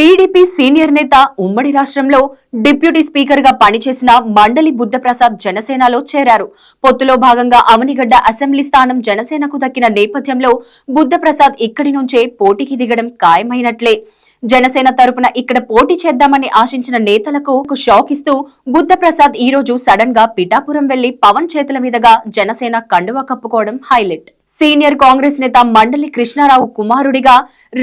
TDP senior నేత ఉమ్మడి రాష్ట్రంలో డిప్యూటీ స్పీకర్ గా పనిచేసిన మండలి బుద్ధప్రసాద్ జనసేనలో చేరారు. పొత్తులో భాగంగా అవనిగడ్డ అసెంబ్లీ స్థానం జనసేనకు దక్కిన నేపథ్యంలో బుద్ధప్రసాద్ ఇక్కడి నుంచే పోటీకి దిగడం ఖాయమైనట్లే. జనసేన తరపున ఇక్కడ పోటీ చేద్దామని ఆశించిన నేతలకు షాక్ ఇస్తూ బుద్ధప్రసాద్ ఈ రోజు సడన్ గా పిఠాపురం వెళ్లి పవన్ చేతుల మీదుగా జనసేన కండువా కప్పుకోవడం హైలైట్. సీనియర్ కాంగ్రెస్ నేత మండలి కృష్ణారావు కుమారుడిగా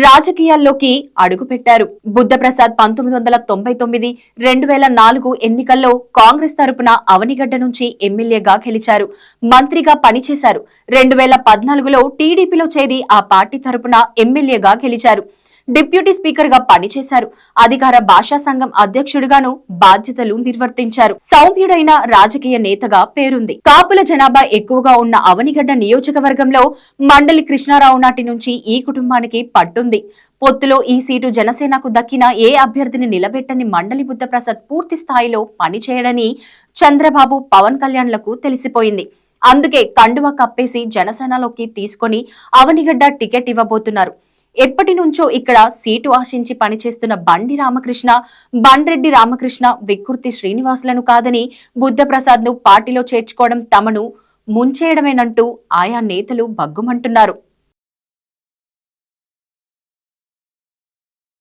రాజకీయాల్లోకి అడుగుపెట్టారు. బుద్ధప్రసాద్ 1999, 2004 ఎన్నికల్లో కాంగ్రెస్ తరపున అవనిగడ్డ నుంచి ఎమ్మెల్యేగా గెలిచారు. మంత్రిగా పనిచేశారు. 2014లో టీడీపీలో చేరి ఆ పార్టీ తరపున ఎమ్మెల్యేగా గెలిచారు. డిప్యూటీ స్పీకర్ గా పనిచేశారు. అధికార భాషా సంఘం అధ్యక్షుడిగాను బాధ్యతలు నిర్వర్తించారు. సౌమ్యుడైన రాజకీయ నేతగా పేరుంది. కాపుల జనాభా ఎక్కువగా ఉన్న అవనిగడ్డ నియోజకవర్గంలో మండలి కృష్ణారావు నాటి నుంచి ఈ కుటుంబానికి పట్టుంది. పొత్తులో ఈ సీటు జనసేనకు దక్కిన ఏ అభ్యర్థిని నిలబెట్టని మండలి బుద్ధప్రసాద్ పూర్తి స్థాయిలో పనిచేయడని చంద్రబాబు, పవన్ కళ్యాణ్లకు తెలిసిపోయింది. అందుకే కండువా కప్పేసి జనసేనలోకి తీసుకొని అవనిగడ్డ టికెట్ ఇవ్వబోతున్నారు. ఎప్పటి నుంచో ఇక్కడ సీటు ఆశించి పనిచేస్తున్న బండ్రెడ్డి రామకృష్ణ, విక్కుర్తి శ్రీనివాసులను కాదని బుద్ధప్రసాద్ ను పార్టీలో చేర్చుకోవడం తమను ముంచేయడమేనంటూ ఆయా నేతలు బగ్గుమంటున్నారు.